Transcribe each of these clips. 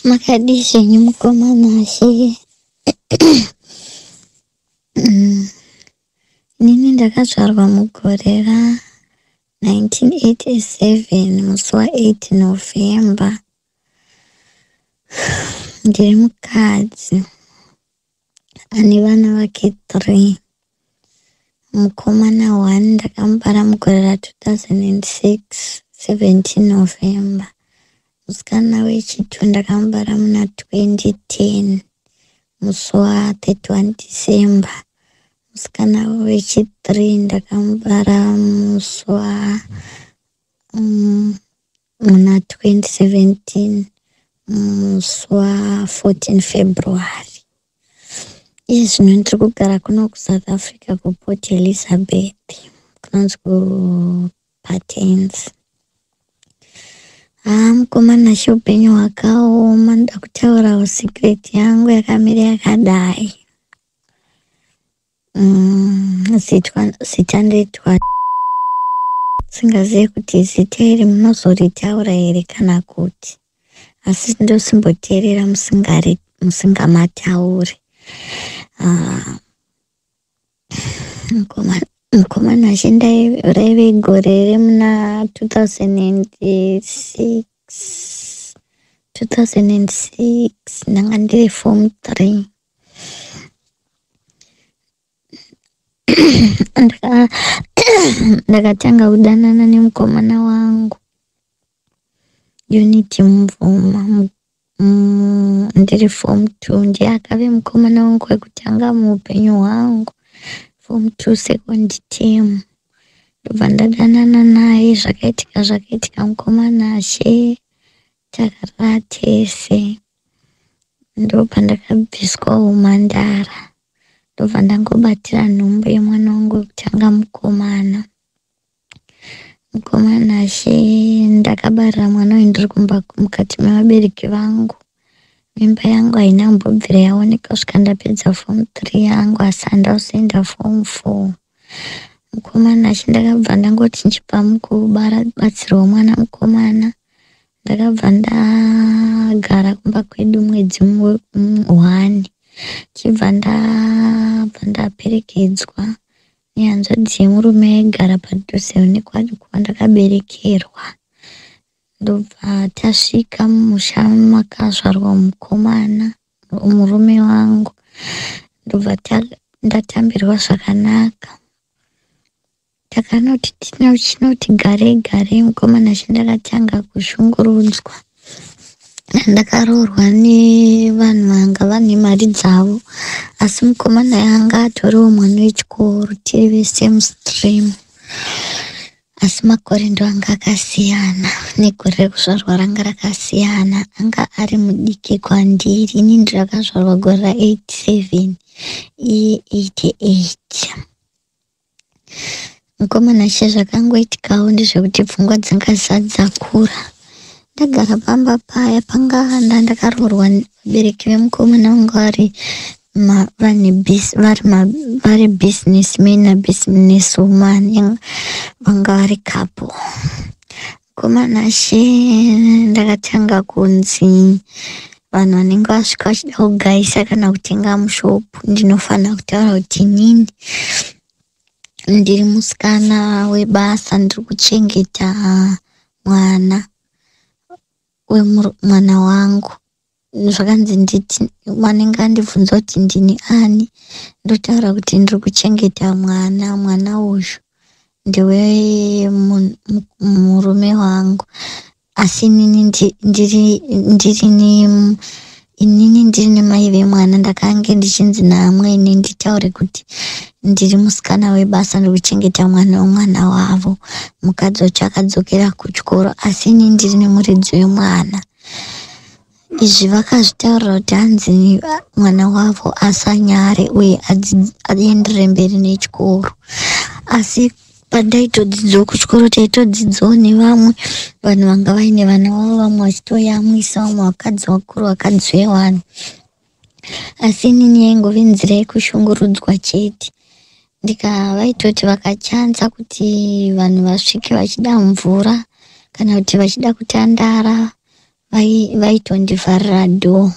Makadishe nyumukomana she. Nini ndakazvarwa mugore 1987 musi wa8 November. Ndiri mukadzi ane vana vake 3. Mukomana 1 ndakamubara mugore 2006 17 November. Musikana wechitu ndakamubara muna 2010 musi wa31 December. Musikana wechi3 ndakamubara musi wa muna 2017 musi wa14 February. Iye zvino ndiri kugara kuno kuSouth Africa kuPort Elizabeth kunonzi kuPatens. Mukomana sheupenyu hwakaoma. Ndoda kutaurawo secret yangu yakamira yakadai. Zita ndoitwa singazivi kuti zita iri munozoritaura here kana kuti, asi ndosimboteerera musingamatauri. Mukomana she raive gore remuna 2006 ndanga ndiri form 3. Ndakatanga kudanana nemukomana wangu Unity Mvuma ndiri form 2. ndiye akave mukomana wangu wekutanga muupenyu hwangu. Form 2 second term ndobva ndadanana naye. Zvakaitika mukomana she takarara tese. Ndobva ndakabviswa umhandara. Ndobva ndangobatira nhumbu yemwana wangu wekutanga mukomana. Mukomana she ndakabarira mwana wendiri kumba mukati mevabereki vangu. Mimba yangu haina kumbobvira yaoneka kusvika ndapedza form 3 yangu, asi handauzoenda form 4. Mukomana she ndakabva ndangoti nchibva mukubara batsiro womwana mukomana, ndakabva ndagara kumba kwedu mwedzi 1. Chibva ndaperekedzwa nehanzvadzi yemurume aigara padhuze nekwadi kuva ndakaberekerwa. Ndobva tasvika mumusha makazvarwa mukomana murume wangu. Ndobva ndatambirwa zvakanaka. Takanoti chinoti gare mukomana she ndakatanga kushungurudzwa. Ndakaroorwa nevanhu vanga vane mari dzavo, asi mukomana yanga atoriwo mwana wechikoro, tiri vesame stream, asi makore ndo anga akasiyana negore rekuzvarwa ranga rakasiyana. Anga ari mudiki kwandiri. Ini ndirakazvarwa gore ra87 iye 88. Mukomana she zvakangoitikawo ndezvekuti pfungwa dzanga zisati dzakura. Ndagara pamba paya panganda ndakaroorwa vabereki vemukomana wangu vari businessmen nabusiness woman, vanga vari couple. Mukomana she ndakatanga kunzi vanhu vanenge vasvika vachida kugaisa kana kutenga mushopu ndinofanira kutaura kuti inini ndiri musikana webasa, ndiri kuchengeta mwana wemwana wangu. Zvakanzi nditi vanenge andibvunza kuti ndini ani, ndotaura kuti ndiri kuchengeta mwana uyu ndewe murume wangu, asi inini ndiri nemai vemwana. Ndakange ndichinzi naamweni nditaure kuti ndiri musikana webasa, ndiri kuchengeta mwana womwana wavo. Mukadzi wacho akadzokera kuchikoro, asi ini ndiri nemuridzi wemwana. Izvi vakazvitaurira kuti hanzi mwana wavo asanyare uye aenderere mberi nechikoro. Asi pandaitodzidzawo kuchikoro taitodzidzawo nevamwe vanhu vanga vaine vana vavo, vamwe vachitoyamwisa, vamwe vakadzi vakuru, vakadzi vewanhu. Asi inini yaingove nzira yekushungurudzwa chete. Vaitoti vakachanza kuti vanhu vasvike vachida mvura kana kuti vachida kutandara vaitondivharira dhoo,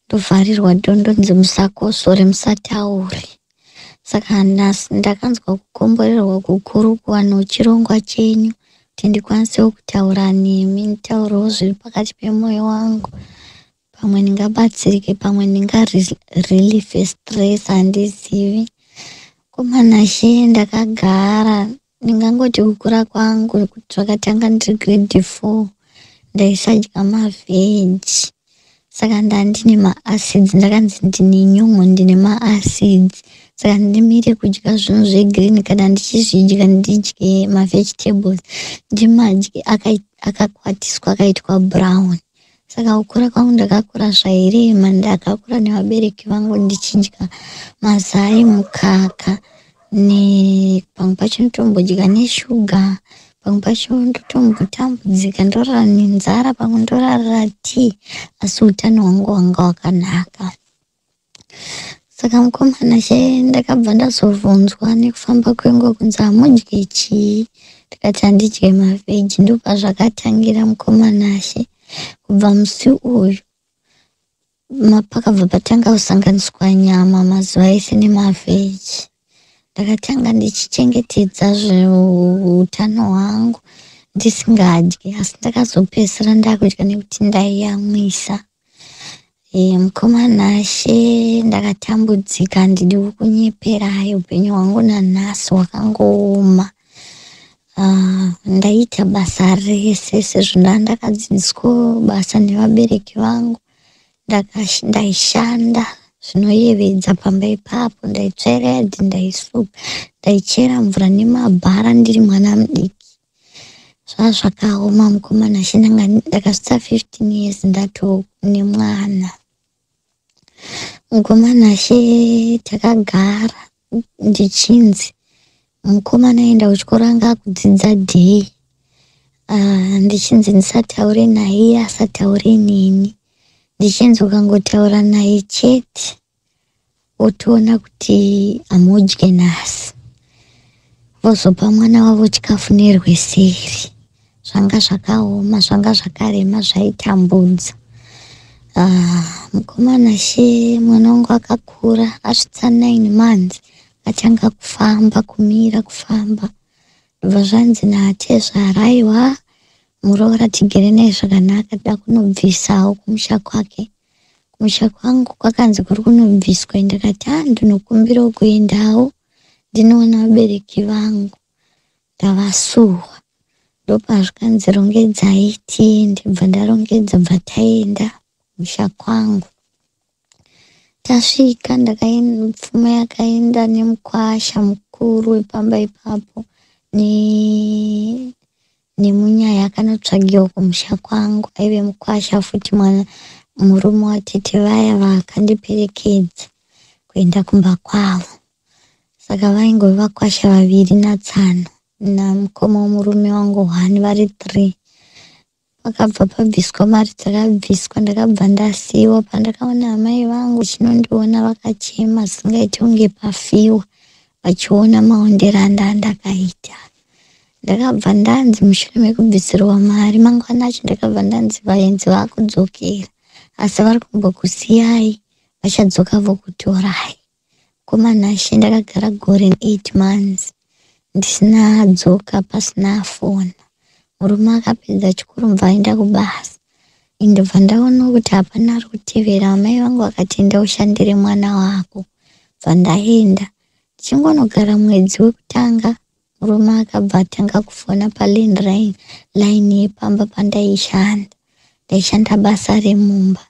ndovharirwa dhoo ndonzi musakosore, musataure. Saka ndakanzwa kukomborerwa kukuru kuwana uchirongwa chenyu kuti ndikwanise kutaura nemi, nditaurewo zviri pakati pemwoyo wangu. Pamwe ndingabatsirike, pamwe ndingarelieve stress, handizivi. Komanashe ndakagara, ndingangoti kukura kwangu kuti zvakatanga ndiri grade 4 ndaisadya mavheji. Saka ndandine maacids, ndakanzi ndine nyongo, ndine maacids. Saka ndimire kudya zvinhu zvegreen, kana ndichizvidya ndidye mavegetables, ndimadye akakwatiswa akaitwa brown. Saka kukura kwangu ndakakura zvairema, ndakakura nevabereki vangu ndichidya mazai, mukaka, pamwe pacho ndotombodya neshuga, pamwe pacho ndotombotambudzika ndorara nenzara, pamwe ndorara tea, asi utano hwangu hwanga hwakanaka. Saka mukomana she ndakabva ndazobvunzwa nekufamba kwenguva kunzi hamudye chii, ndikati handidye mavheji. Ndopazvakatangira mukomana she. Kubva musi uyu pakabva patanga kusanganiswa nyama mazuva ese nemavheji. Ndakatanga ndichichengetedza utano hwangu ndisingadyi, asi ndakazopedzisira ndakudya nekuti ndaiyamwisa. Mukomana she ndakatambudzika, handidi kunyepera, upenyu hwangu nanhasi hwakangooma. Ndaita basa rese sezvo ndakadzidziswa basa nevabereki vangu. Ndaishanda zvinoyevedza pamba ipapo, ndaitsvaira yadhi, ndaisuka, ndaichera mvura nemabhara ndiri mwana mudiki. Zvakaoma mukomana she, ndakasvitsa 15 years ndatova nemwana. Mukomana she takagara ndichinzi mukomana enda kuchikoro anga kudzidza day. Ndichinzi ndisataure naye, asataure neni. Ndichinzi ukangotaura naye chete otoona kuti hamudye nhasi, vozopa mwana wavo chikafu nerweseri. Zvanga zvakaoma, zvanga zvakarema, zvaitambudza. Mukomana she mwana wangu akakura, asvitsa 9 months atanga kufamba, kumira kufamba. Ndobva zvanzi naatezvaraiwa muroora tigere naye zvakanaka, da kunobvisawo kumusha kwake. Kumusha kwangu kwakanzi kuri kunobviswa, ndakati ndinokumbirawo kuendawo ndinoona vabereki vangu, ndavasuwa. Ndopazvikanzi rongedzai tiende, bva ndarongedza, bva taenda kumusha kwangu. Tasvika, pfuma yakaenda nemukwasha mukuru wepamba ipapo nemunyaya akanotsvagiwa kumusha kwangu. Aive mukwasha futi murume watete vaya vakandiperekedza kuenda kumba kwavo. Saka vaingove vakwasha 2 natsano namukoma womurume wangu 1, vari 3. Pakabva pabviswa mari dzakabviswa, ndakabva ndasiiwa. Pandakaona amai vangu chinondiona vakachema, singaiti kunge pafiwa, vachiona maonderanda andakaita. Ndakabva ndanzi mushure mekubvisirwa mari mangwana acho, ndakabva ndanzi vaenzi vakudzokera, asi vari kumbokusiyai, vachadzoka vokutorai. Mukomana she ndakagara gore 8 months ndisina dzoka, pasina foni. Murume akapedza chikoro mva aenda kubasa. Ndobva ndaona kuti hapana ari kutevera. Amai vangu vakati enda ushandire mwana wako. Bva ndaenda. Ndichingonogara mwedzi wekutanga, murume akabva atanga kufona palandline yepamba pandaishanda. Ndaishanda basa remumba.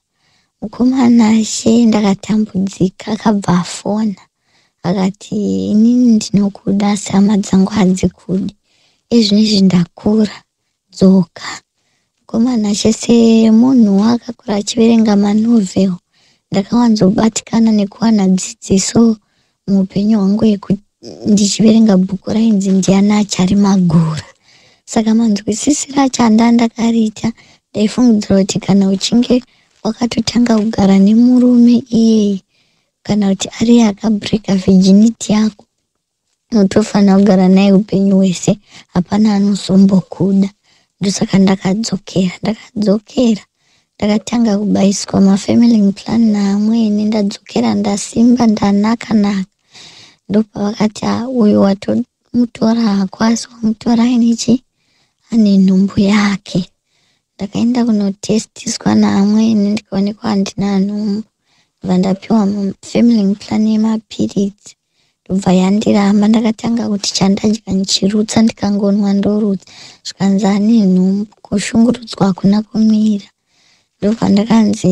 Mukomana she ndakatambudzika, akabva afona akati inini ndinokuda asi hama dzangu hadzikudi. Izvinezvi ndakura, dzoka. Mukomana she semunhu akakura achiverenga manovhel, ndakawanzobatikana nekuwana dzidziso muupenyu hwangu yekuti ndichiverenga bhuku rainzi Ndiani Achari Magura. Saka manzwisisiro acho ndakariita, ndaifungidzira kuti kana uchinge wakatotanga kugara nemurume iyeye, kana kuti ari akabreka virginity yako, unotofanira kugara naye upenyu hwese, hapana anozombokuda. Ndosaka ndakadzokera ndakatanga kubaiswa mafamily plan naamweni ndadzokera ndasimba ndanaka ndopa vakati uyu watomutora kwasi wamutora inichi ane nhumbu yake. Ndakaenda kunotestiswa naamweni ndikaonekwa handina nhumbu, vandapiwa family plan yemapiritsi ndobva yandiramba. Ndakatanga kuti chandadya ndichirutsa ndikangonwa ndorutsa zvikanzi ane nhumbu, kushungurudzwa hakuna kumira. Ndobva ndakanzi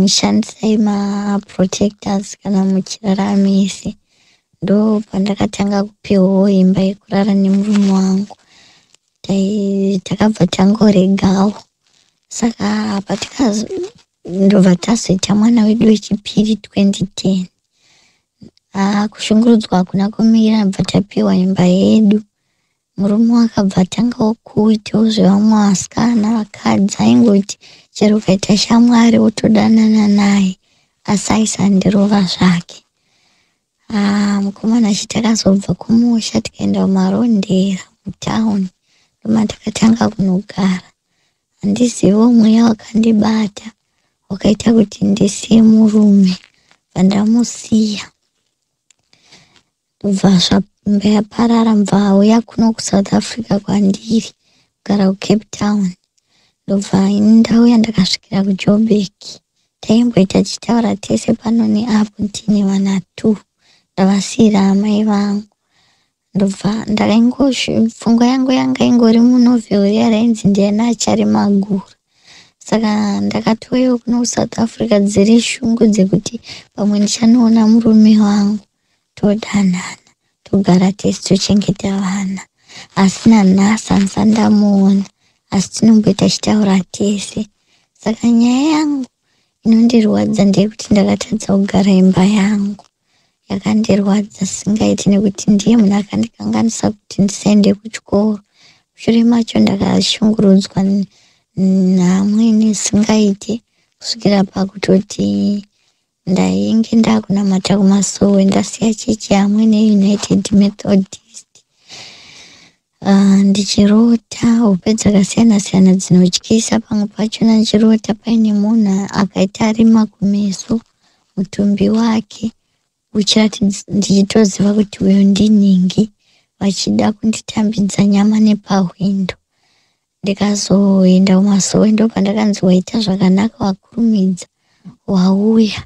shandisai maprotectors kana muchiraramisi. Ndobva ndakatanga kupiwawo imba yekurara nemurume wangu, takabva tangoregawo. Saka ndobva tazoita mwana wedu wechipiri 2010. Kushungurudzwa hakuna kumira, bva tapiwa imba yedu. Murume wakabva atangawo kuitawo zvevamwe vasikana vakadzi, aingoti chero ukaita shamwari wotodanana naye, asi aisandirova zvake. Mukomana takazobva kumusha tikaenda kumarondera mutauni, ndoma takatanga kunogara. Handizivo mweya wakandibata wakaita kuti ndisiye murume, vandamusiya. Ndobva zvamba yaparara, mbva auya kuno kuSouth Africa kwandiri kugara kuCape Town. Ndobva ndauya ndakasvikira kuJoburg. Taimboita tichitaura tese pano neapo tine vana 2, ndavasiyira amai vangu. Ndobva pfungwa yangu yanga ingori munovheri yarainzi Ndiani Achari Magura. Saka ndakatoyo kuno kuSouth Africa dziri shungu dzekuti pamwe ndichanoona murume wangu todanana, togara tese tochengeta vana. Asina nhasi handisandamuona, asi tinomboita tichitaura tese. Saka nyaya yangu inondirwadza ndeyekuti ndakatadza kugara imba yangu. Yakandirwadza singaiti nekuti ndiye munhu akandikanganisa kuti ndisaende kuchikoro. Mushure macho ndakashungurudzwa naamweni singaiti kusvikira pakutoti ndainge ndakunamata kuMasowe ndasiya chechi yeamweni United Methodist. Ndichirota hope dzakasiyana siyana dzinotyisa. Pamwe pachona ndichirota paine munhu akaita rima kumeso, mutumbi wake ndichitoziva kuti uyo ndinhingi, vachida kunditambidza nyama nepahwindo. Ndikazoenda kuMasowe ndobva ndakanzi waita zvakanaka wakurumidza wauya,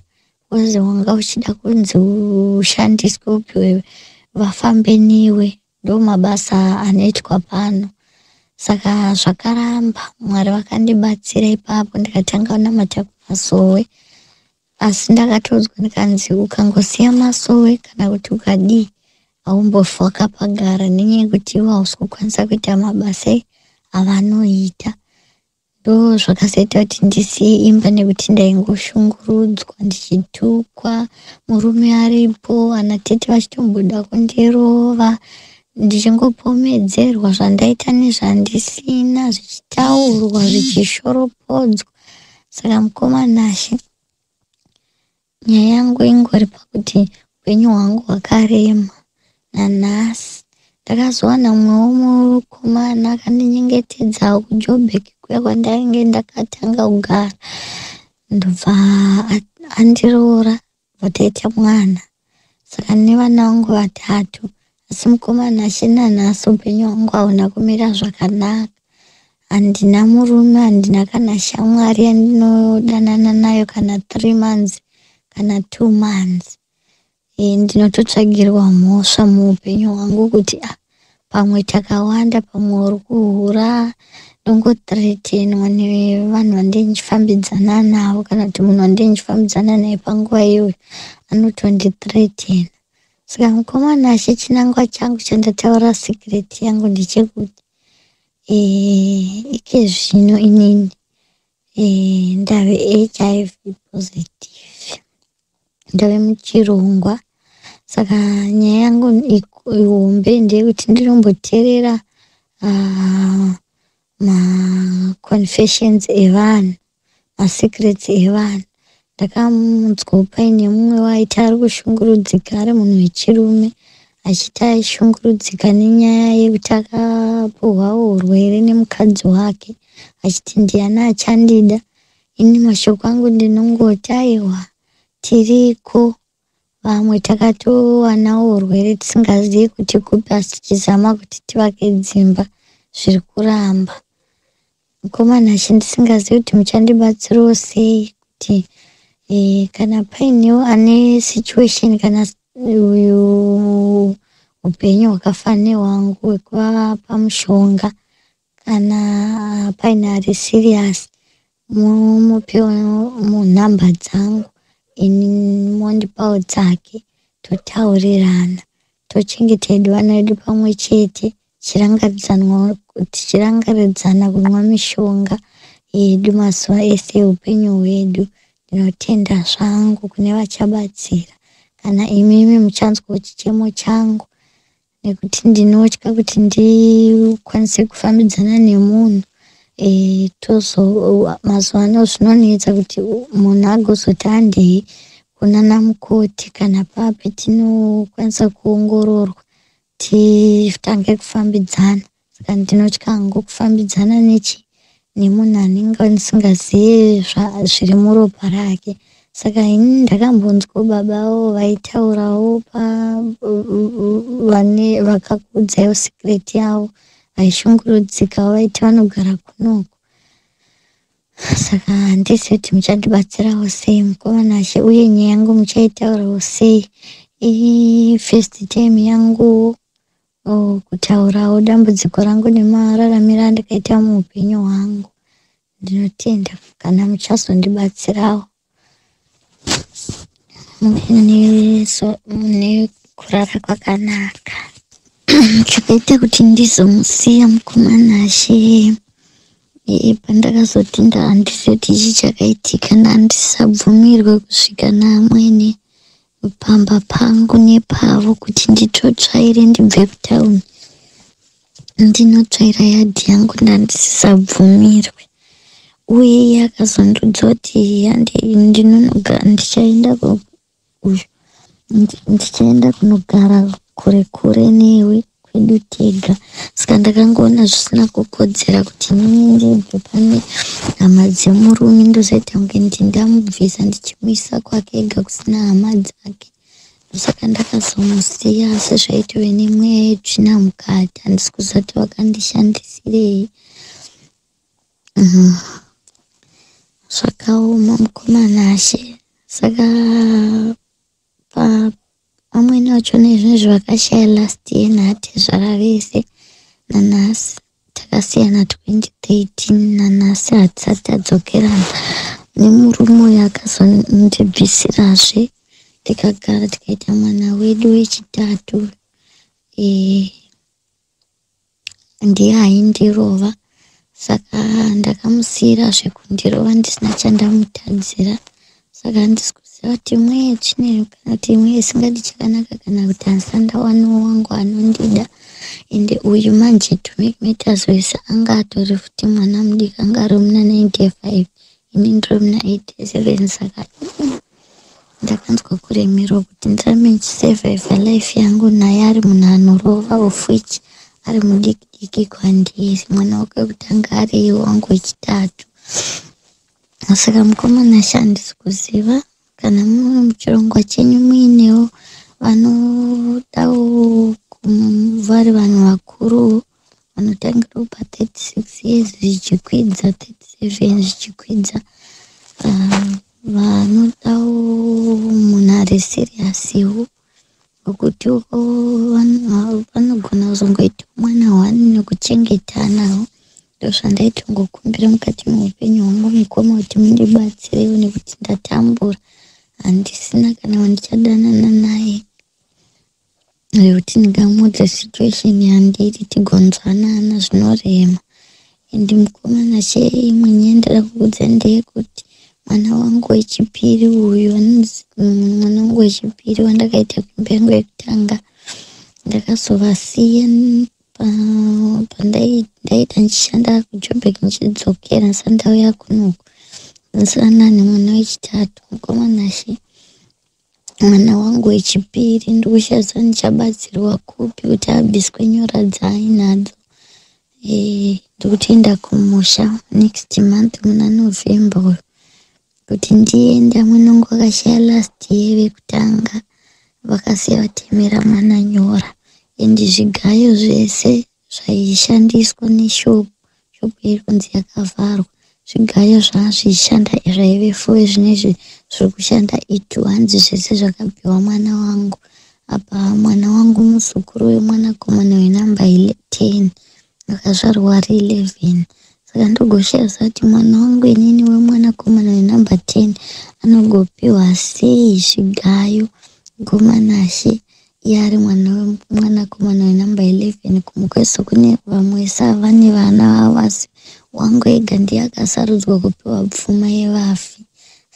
wozi wanga uchida kunzi ushandiswe upiwe vafambe niwe, ndo mabasa anoitwa pano. Saka zvakaramba, Mwari vakandibatsira ipapo ndikatanga kunamata kuMasowe. Asi ndakatodzwa ndikanzi ukangosiya Masowe kana kuti ukadii haumbofi wakapagara, nenyaya yekuti ivo hausi kukwanisa kuita mabasa avanoita. Ndo zvakazoita kuti ndisiye imba nekuti ndaingoshungurudzwa ndichitukwa, murume aripo, ana tete vachitomboda kundirova, ndichingopomedzerwa zvandaita nezvandisina, zvichitaurwa zvichishoropodzwa. Saka mukomanashe, nyaya yangu ingori pakuti upenyu hwangu hwakarema. Nanhasi ndakazowana mumwewo mukomana akandinyengetedzawo kuJoburg kuya kwandainge ndakatanga kugara. Ndobva andiroora, vataita mwana. Saka nevana vangu 3, asi mukomana nanhasi upenyu hwangu hauna kumira zvakanaka. Handina murume, handina kana shamwari yandinodanana nayo kana 3 months kana 2 months. Ndinototsvagirwa mhosva muupenyu hwangu kuti pamwe takawanda, pamwe uri kuhura, ndongothreatenwa nevanhu vandinchifambidzana navo, kana kuti munhu wandinchifambidzana naye panguva iyoyo anotondithreatena. Saka mukomana chinangwa changu chandataura secret yangu ndechekuti ike zvino inini ndave HIV positive, ndave muchirongwa. Saka nyaya yangu ihombe ndeyekuti ndinomboteerera maconfessions evanhu, masecrets evanhu. Ndakamunzwa paine mumwe waiti ari kushungurudzika, ari munhu wechirume, achiti aishungurudzika nenyaya yekuti akapuhwawo urwere nemukadzi wake, achiti Ndiani achandida. ini mashoko angu ndinongoti aiwa tiriko vamwe takatowanawo urwere tisingazivi kuti kupi asi tichizama kuti tivake dzimba zviri kuramba. Mukomanashi ndisingazivi kuti muchandibatsirawo sei kuti kana painewo ane situation kana uyu upenyu hwakafanira hwangu hwekuvapa mushonga kana paine ari serious mumupewo munhamba dzangu ini mondipawo dzake totaurirana tochengetedza vana vedu pamwe chete tichirangaridzana kunwa mishonga yedu mazuva ese eupenyu hwedu. Ndinotenda zvangu kune vachabatsira kana imimi muchanzwa chichemo changu nekuti ndinotya kuti ndikwanise kufambidzana nemunhu mazuva ano zvinonetsa kuti munhu agozoti handei kunana mukoti kana papi tinokwanisa kuongororwa titange kufambidzana. Saka ndinotya hangu kufambidzana nemunhu anenge ndisingazivi zviri muropa rake. Saka ini ndakambonzwa babavo vaitaurawo vane vakakudzaiwo secret yavo vaishungurudzikawo vaiti vanogara kunoko. Saka handisi kuti muchandibatsirawo sei mukomanashi, uye nyaya yangu muchaitaurawo sei. First time yangu kutaurawo dambudziko rangu nemararamiro andakaita muupenyu hwangu. Ndinotenda kana muchazondibatsirawo mune kurara kwakanaka. Chakaita kuti ndizomusiya mukomanashi pandakazoti handisi kuti ichi chakaitika ndandisabvumirwe kusvika neamweni pamba pangu nepavo kuti nditotsvaire ndibve kutauni ndinotsvaira yadhi yangu ndandisabvumirwe. Uye yakazondudza kuti ndichaenda kunogara kure kure newe kwedu tega. Saka ndakangoona zvisina kukodzera kuti ndibve pane hama dzemurume ndozoita kunge ndamubvisa ndichimuisa kwake ega kusina hama dzake. Saka ndakazomusiya asi zvaitove nemweya yetsvina mukati, handisi kuzoti vakandishandisirei. Zvakaoma mukomanashi. Saka amweni wacho nezvinezvi vakashaya last year nhate zvaravese nanhasi takasiyana 2013 nanhasi hatisati tadzokerana nemurume uyo akazondibvisirazve tikagara tikaita mwana wedu wechitatu. Ndiye aindirova, saka ndakamusiyira zvekundirova ndisina chandamutadzira. Saka handisi kuziva kuti imwe yechinero kana kuti imwe isingadi chakanaka kana kuti handisandawanawo wangu anondida. Ende uyu manje to make matters worse anga atori futi mwana mudiki, anga ari muna 95 ini ndiri muna 87. Saka ndakanzwa kuremerwa kuti ndirame ndichisurvive life yangu naye ari munhu anorova, of which ari mudiki diki kwandiri, mwana wake kutanga ari wangu wechitatu. Saka mukomanashi handisi kuziva kana muchirongwa chenyu muinewo vanodawo vari vanhu vakuru vanotangirawo pa36 years zvichikwidza 37 zvichikwidza, vanodawo munhu ari seriasiwo wekuti vanogona kuzongoita mwana wani nekuchengetanawo. Ndozvandaitongokumbira mukati meupenyu hwangu mukoma kuti mundibatsirewo nekuti ndatambura, handisina kana wandichadanana naye nekuti ndingamudza situation yandiri tigonzwanana zvinorema. Ende mukomanashi imwe nyaya ndada kukudza ndeyekuti mwana wangu wechipiri uyu mwana wangu wechipiri wandakaita kumba yangu yekutanga ndakazovasiya pandaita ndichishanda kuJoburg ndichidzokera sandauya kunoko nsana nemwana wechitatu. Mukomanashi mwana wangu wechipiri ndikushazva ndichabatsirwa kupi kuti abviswe nyora dzaainadzo. Ndikutoenda kumusha next month muna November kuti ndienda mwanangu akashaya last year vekutanga vakasiya vatemera mwana nyora endi zvigayo zvese zvaishandiswa neshopu iri kunzi yakavharwa zvigayo zvazvishanda zvaive 4 zvinezvi zviri kushanda 8 hanzi zvese zvakapiwa mwana wangu. Apa mwana wangu muzukuru wemwanakomana wenamba 10 akazvarwa ari 11. Saka ndogoshaza kuti mwana wangu inini wemwanakomana wenamba 10 anogopiwa sei zvigayo gomanashe iye ari mwana wemwanakomana wenamba 11 kumukweso kune vamwe savane vana vavasi wangu ega ndiye akasarudzwa kupiwa pfuma yevafi.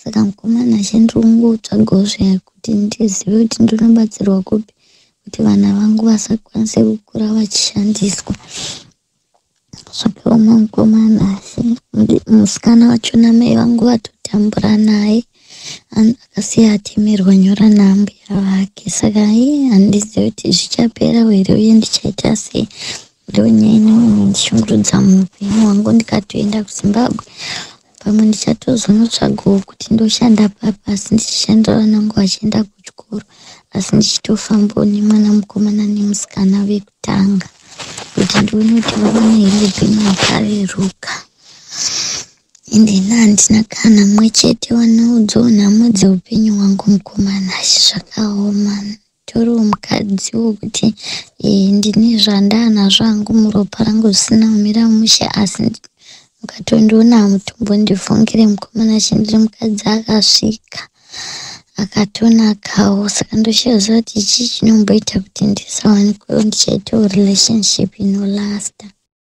Saka mukomanashe ndingotsvagawo kuti ndizive kuti ndinobatsirwa kupi kuti vana vangu vasakwanise kukura vachishandiswa. Zvakaoma mukomanashe musikana wachona mai vangu vatotambura naye akasiya atemerwa nyora nambuya vake. Saka handizivi kuti zvichapera here uye ndichaita sei. Ndonyaya inondishungurudza muupenyu hwangu ndikatoenda kuZimbabwe. Pamwe ndichatozonotsvagawo kuti ndoshanda papi asi ndichishandira vana vangu vachienda kuchikoro asi ndichitofambawo nemwana mukomana nemusikana vekutanga kuti ndione kuti vaone here upenyu hwakareruka. Ende handina kana mumwe chete wanaudzawo nhamo dzeupenyu hwangu mukomanashe. Zvakaoma. Toriwo mukadziwo kuti ndine zvandana zvangu muropa rangu zvisina kumira mushe asi mukatondiona mutombo ndifungire mukomanashe ndiri mukadzi akasvika akatonakawo. Saka ndoshaza kuti ichi chinomboita kuti ndisawanikwewo ndichaitawo relationship inorasta.